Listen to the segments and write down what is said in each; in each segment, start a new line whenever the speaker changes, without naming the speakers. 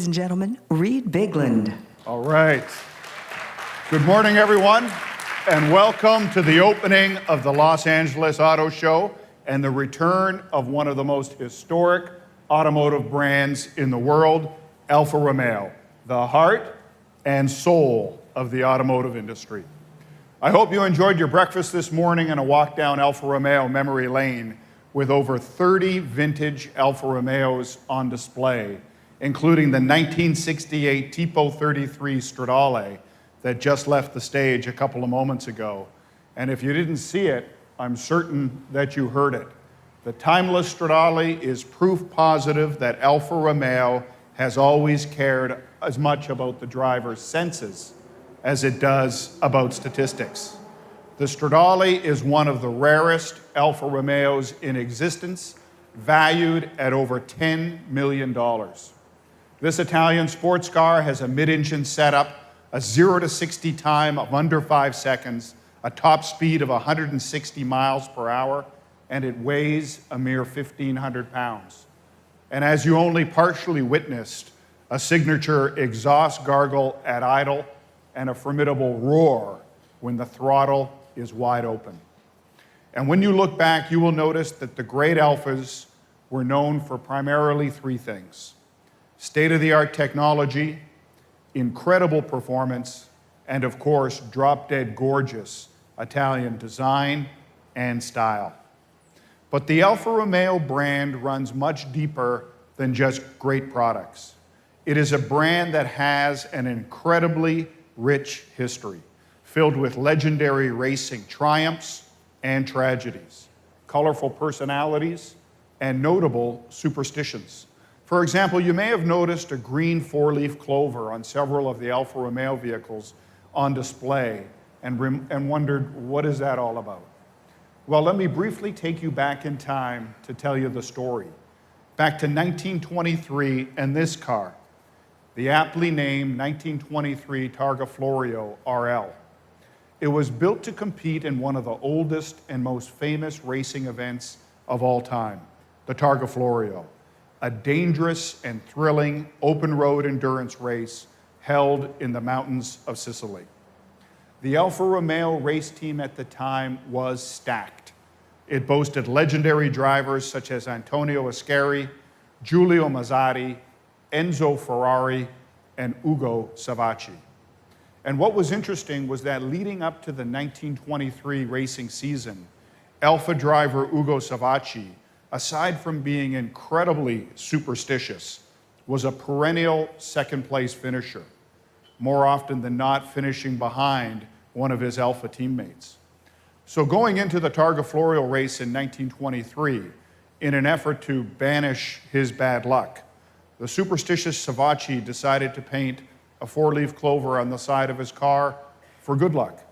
ladies and gentlemen, Reed Bigland.
All right. Good morning, everyone, and welcome to the opening of the Los Angeles Auto Show and the return of one of the most historic automotive brands in the world, Alfa Romeo, the heart and soul of the automotive industry. I hope you enjoyed your breakfast this morning and a walk down Alfa Romeo memory lane with over 30 vintage Alfa Romeos on display, including the 1968 Tipo 33 Stradale that just left the stage a couple of moments ago. And if you didn't see it, I'm certain that you heard it. The timeless Stradale is proof positive that Alfa Romeo has always cared as much about the driver's senses as it does about statistics. The Stradale is one of the rarest Alfa Romeos in existence, valued at over $10 million. This Italian sports car has a mid-engine setup, a 0 to 60 time of under 5 seconds, a top speed of 160 miles per hour, and it weighs a mere 1,500 pounds. And as you only partially witnessed, a signature exhaust gargle at idle and a formidable roar when the throttle is wide open. And when you look back, you will notice that the great Alfas were known for primarily three things: state-of-the-art technology, incredible performance, and of course, drop-dead gorgeous Italian design and style. But the Alfa Romeo brand runs much deeper than just great products. It is a brand that has an incredibly rich history, filled with legendary racing triumphs and tragedies, colorful personalities, and notable superstitions. For example, you may have noticed a green four-leaf clover on several of the Alfa Romeo vehicles on display and wondered, what is that all about? Well, let me briefly take you back in time to tell you the story. Back to 1923 and this car, the aptly named 1923 Targa Florio RL. It was built to compete in one of the oldest and most famous racing events of all time, the Targa Florio, a dangerous and thrilling open-road endurance race held in the mountains of Sicily. The Alfa Romeo race team at the time was stacked. It boasted legendary drivers such as Antonio Ascari, Giulio Mazzari, Enzo Ferrari, and Ugo Savacci. And what was interesting was that leading up to the 1923 racing season, Alfa driver Ugo Savacci, aside from being incredibly superstitious, was a perennial second-place finisher, more often than not finishing behind one of his Alfa teammates. So going into the Targa Florio race in 1923, in an effort to banish his bad luck, the superstitious Savacci decided to paint a four-leaf clover on the side of his car for good luck.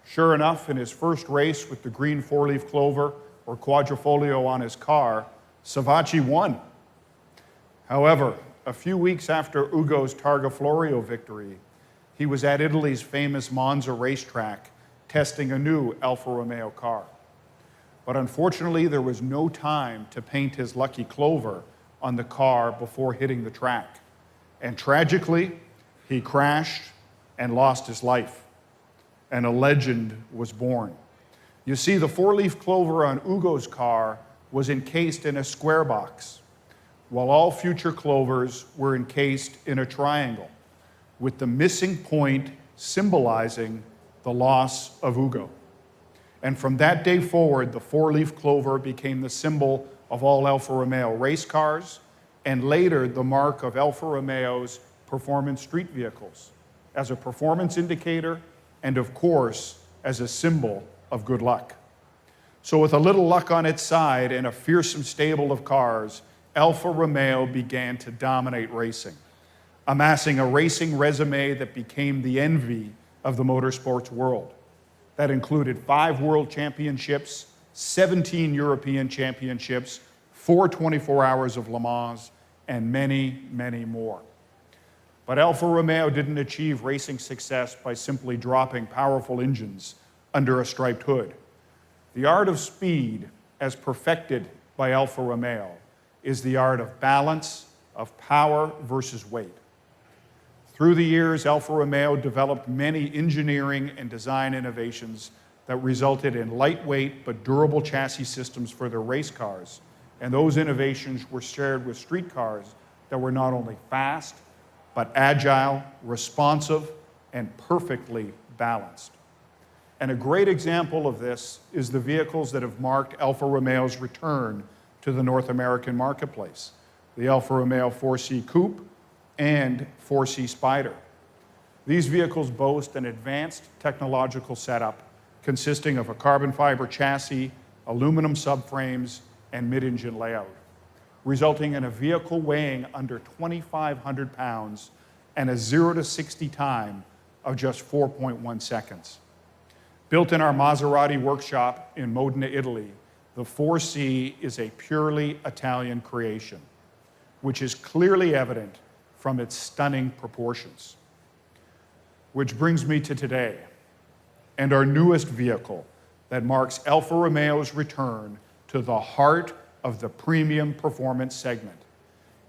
Sure enough, in his first race with the green four-leaf clover or quadrifoglio on his car, Savacci won. However, a few weeks after Ugo's Targa Florio victory, he was at Italy's famous Monza racetrack testing a new Alfa Romeo car. But unfortunately, there was no time to paint his lucky clover on the car before hitting the track. And tragically, he crashed and lost his life, and a legend was born. You see, the four-leaf clover on Ugo's car was encased in a square box, while all future clovers were encased in a triangle, with the missing point symbolizing the loss of Ugo. And from that day forward, the four-leaf clover became the symbol of all Alfa Romeo race cars, and later the mark of Alfa Romeo's performance street vehicles, as a performance indicator and, of course, as a symbol of good luck. So with a little luck on its side and a fearsome stable of cars, Alfa Romeo began to dominate racing, amassing a racing resume that became the envy of the motorsports world. That included 5 world championships, 17 European championships, 4 24 hours of Le Mans, and many, many more. But Alfa Romeo didn't achieve racing success by simply dropping powerful engines under a striped hood. The art of speed, as perfected by Alfa Romeo, is the art of balance, of power versus weight. Through the years, Alfa Romeo developed many engineering and design innovations that resulted in lightweight but durable chassis systems for their race cars. And those innovations were shared with street cars that were not only fast, but agile, responsive, and perfectly balanced. And a great example of this is the vehicles that have marked Alfa Romeo's return to the North American marketplace, the Alfa Romeo 4C Coupe and 4C Spider. These vehicles boast an advanced technological setup consisting of a carbon fiber chassis, aluminum subframes, and mid-engine layout, resulting in a vehicle weighing under 2,500 pounds and a 0 to 60 time of just 4.1 seconds. Built in our Maserati workshop in Modena, Italy, the 4C is a purely Italian creation, which is clearly evident from its stunning proportions. Which brings me to today, and our newest vehicle that marks Alfa Romeo's return to the heart of the premium performance segment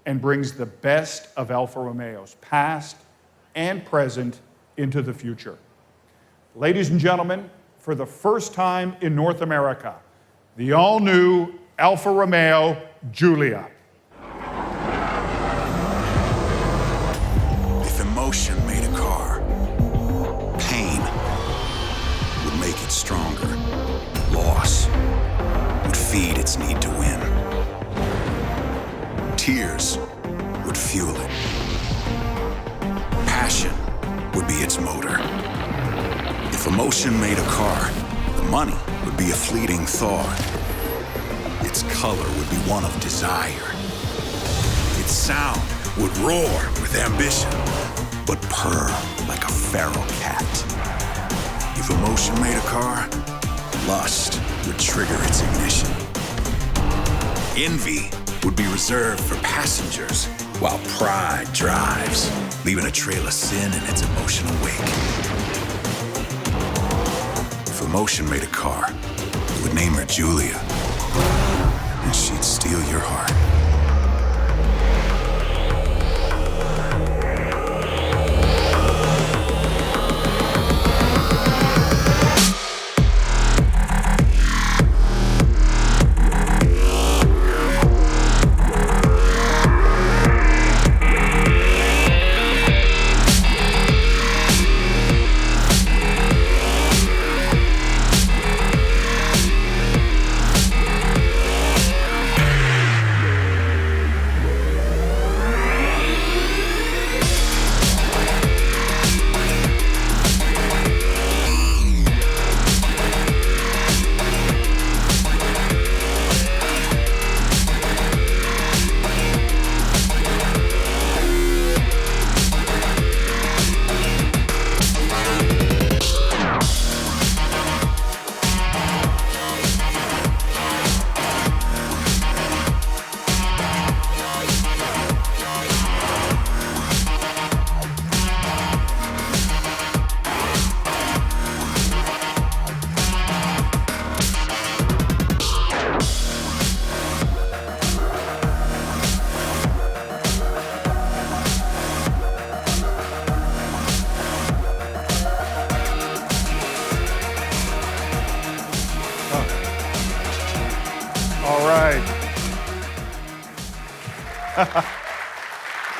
and brings the best of Alfa Romeo's past and present into the future. Ladies and gentlemen, for the first time in North America, the all-new Alfa Romeo Giulia.
If emotion made a car, pain would make it stronger. Loss would feed its need to win. Tears would fuel it. Passion would be its motor. If emotion made a car, the money would be a fleeting thought. Its color would be one of desire. Its sound would roar with ambition, but purr like a feral cat. If emotion made a car, lust would trigger its ignition. Envy would be reserved for passengers, while pride drives, leaving a trail of sin in its emotional wake. If emotion made a car, it would name her Julia, and she'd steal your heart.
All right.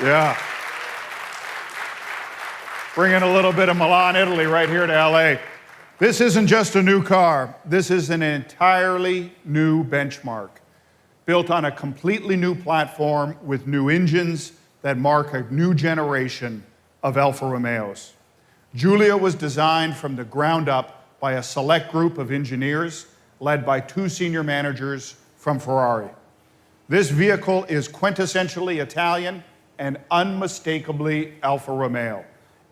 Yeah. Bringing a little bit of Milan, Italy right here to LA. This isn't just a new car. This is an entirely new benchmark, built on a completely new platform with new engines that mark a new generation of Alfa Romeos. Giulia was designed from the ground up by a select group of engineers led by two senior managers from Ferrari. This vehicle is quintessentially Italian and unmistakably Alfa Romeo.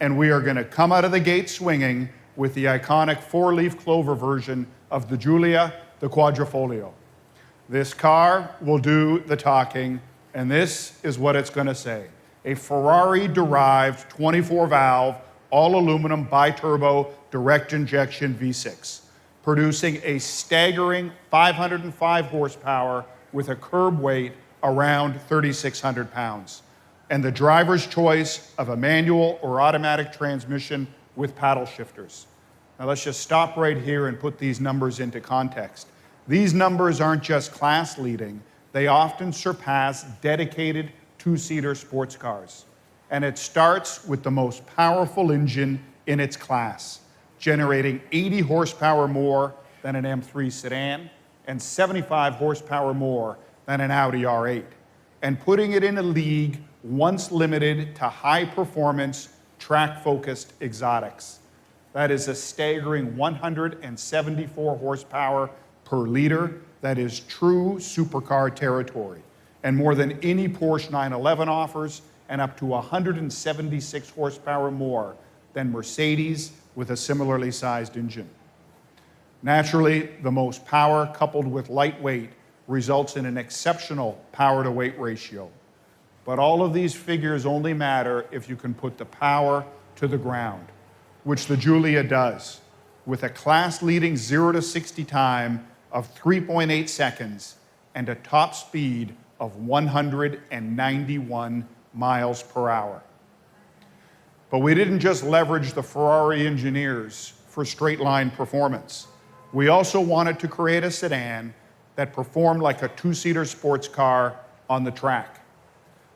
And we are going to come out of the gate swinging with the iconic four-leaf clover version of the Giulia, the Quadrifoglio. This car will do the talking, and this is what it's going to say. A Ferrari-derived 24-valve, all-aluminum, bi-turbo, direct injection V6, producing a staggering 505 horsepower with a curb weight around 3,600 pounds. and the driver's choice of a manual or automatic transmission with paddle shifters. Now let's just stop right here and put these numbers into context. These numbers aren't just class leading, they often surpass dedicated two-seater sports cars. And it starts with the most powerful engine in its class, generating 80 horsepower more than an M3 sedan and 75 horsepower more than an Audi R8, and putting it in a league once limited to high-performance, track-focused exotics. That is a staggering 174 horsepower per liter. That is true supercar territory, and more than any Porsche 911 offers, and up to 176 horsepower more than Mercedes with a similarly sized engine. Naturally, the most power coupled with lightweight results in an exceptional power-to-weight ratio. But all of these figures only matter if you can put the power to the ground, which the Giulia does, with a class-leading 0 to 60 time of 3.8 seconds and a top speed of 191 miles per hour. But we didn't just leverage the Ferrari engineers for straight-line performance. We also wanted to create a sedan that performed like a two-seater sports car on the track.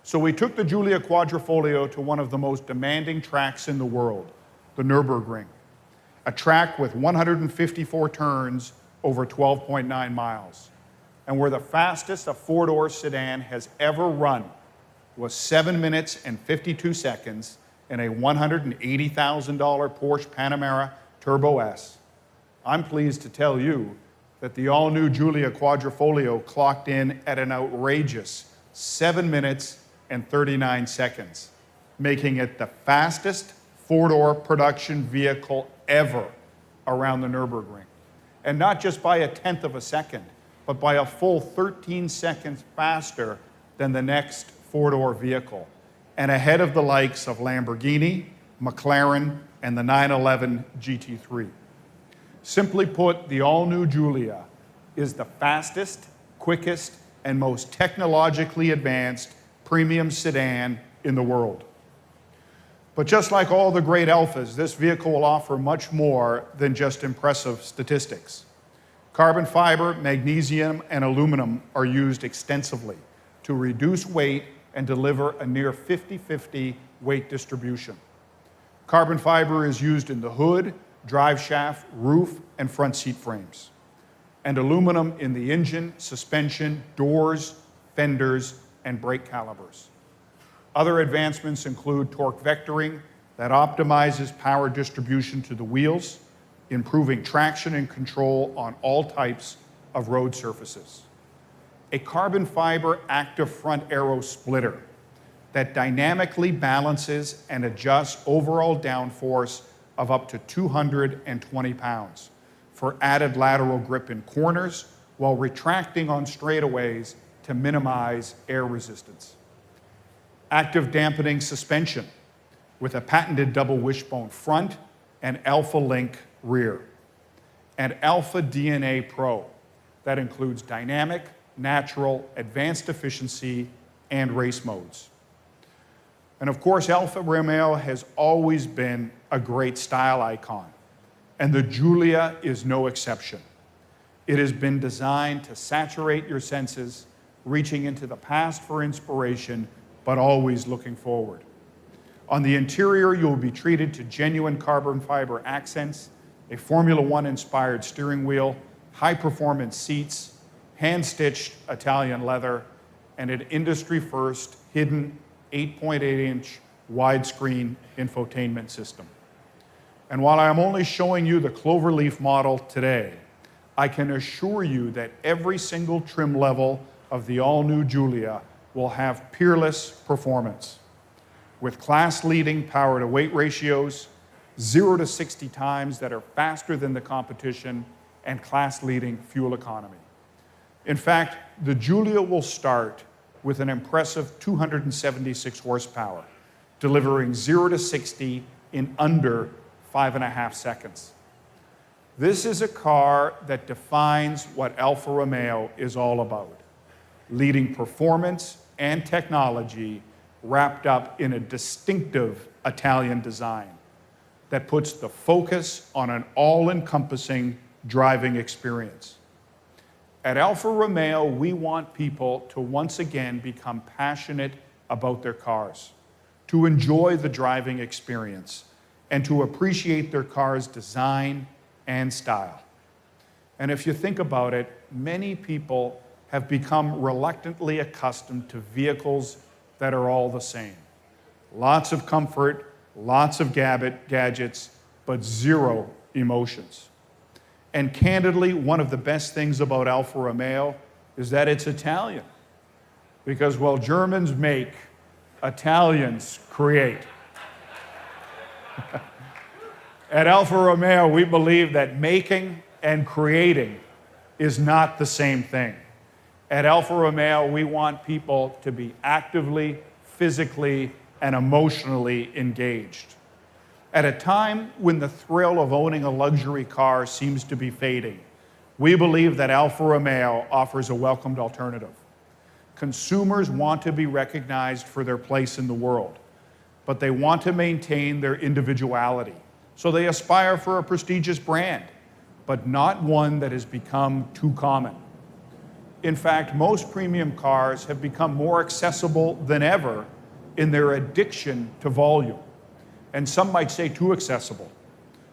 So we took the Giulia Quadrifoglio to one of the most demanding tracks in the world, the Nürburgring, a track with 154 turns over 12.9 miles, and where the fastest a four-door sedan has ever run was 7 minutes and 52 seconds in a $180,000 Porsche Panamera Turbo S. I'm pleased to tell you that the all-new Giulia Quadrifoglio clocked in at an outrageous 7 minutes and 39 seconds, making it the fastest four-door production vehicle ever around the Nürburgring. And not just by a tenth of a second, but by a full 13 seconds faster than the next four-door vehicle, and ahead of the likes of Lamborghini, McLaren, and the 911 GT3. Simply put, the all-new Giulia is the fastest, quickest, and most technologically advanced premium sedan in the world. But just like all the great Alfas, this vehicle will offer much more than just impressive statistics. Carbon fiber, magnesium, and aluminum are used extensively to reduce weight and deliver a near 50-50 weight distribution. Carbon fiber is used in the hood, drive shaft, roof, and front seat frames, and aluminum in the engine, suspension, doors, fenders, and brake calipers. Other advancements include torque vectoring that optimizes power distribution to the wheels, improving traction and control on all types of road surfaces. A carbon fiber active front aero splitter that dynamically balances and adjusts overall downforce of up to 220 pounds for added lateral grip in corners while retracting on straightaways to minimize air resistance. Active dampening suspension with a patented double wishbone front and Alfa Link rear. And Alfa DNA Pro that includes dynamic, natural, advanced efficiency, and race modes. And of course, Alfa Romeo has always been a great style icon, and the Giulia is no exception. It has been designed to saturate your senses, reaching into the past for inspiration, but always looking forward. On the interior, you'll be treated to genuine carbon fiber accents, a Formula One inspired steering wheel, high-performance seats, hand-stitched Italian leather, and an industry-first hidden 8.8-inch widescreen infotainment system. And while I'm only showing you the cloverleaf model today, I can assure you that every single trim level of the all-new Giulia will have peerless performance, with class-leading power-to-weight ratios, 0 to 60 times that are faster than the competition, and class-leading fuel economy. In fact, the Giulia will start with an impressive 276 horsepower, delivering 0 to 60 in under 5.5 seconds. This is a car that defines what Alfa Romeo is all about: leading performance and technology wrapped up in a distinctive Italian design that puts the focus on an all-encompassing driving experience. At Alfa Romeo, we want people to once again become passionate about their cars, to enjoy the driving experience, and to appreciate their car's design and style. And if you think about it, many people have become reluctantly accustomed to vehicles that are all the same. Lots of comfort, lots of gadgets, but zero emotions. And candidly, one of the best things about Alfa Romeo is that it's Italian. Because while Germans make, Italians create. At Alfa Romeo, we believe that making and creating is not the same thing. At Alfa Romeo, we want people to be actively, physically, and emotionally engaged. At a time when the thrill of owning a luxury car seems to be fading, we believe that Alfa Romeo offers a welcomed alternative. Consumers want to be recognized for their place in the world, but they want to maintain their individuality. So they aspire for a prestigious brand, but not one that has become too common. In fact, most premium cars have become more accessible than ever in their addiction to volume, and some might say too accessible,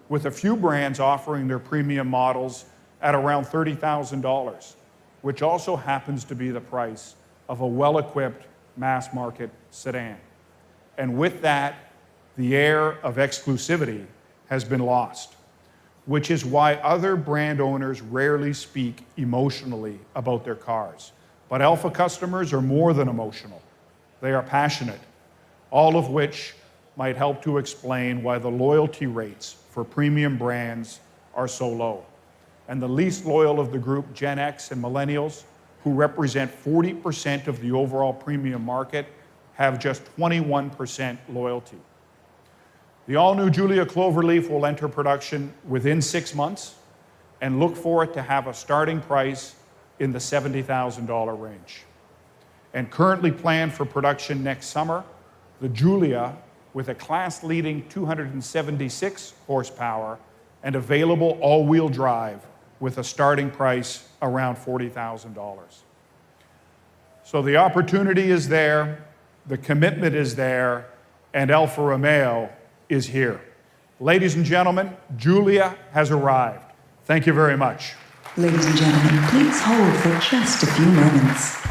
with a few brands offering their premium models at around $30,000, which also happens to be the price of a well-equipped mass-market sedan. And with that, the air of exclusivity has been lost, which is why other brand owners rarely speak emotionally about their cars. But Alfa customers are more than emotional. They are passionate, all of which might help to explain why the loyalty rates for premium brands are so low. And the least loyal of the group, Gen X and millennials, who represent 40% of the overall premium market, have just 21% loyalty. The all-new Giulia Cloverleaf will enter production within 6 months, and look for it to have a starting price in the $70,000 range. And currently planned for production next summer, the Giulia, with a class-leading 276 horsepower and available all-wheel drive with a starting price around $40,000. So the opportunity is there, the commitment is there, and Alfa Romeo is here. Ladies and gentlemen, Giulia has arrived. Thank you very much.
Ladies and gentlemen, please hold for just a few moments.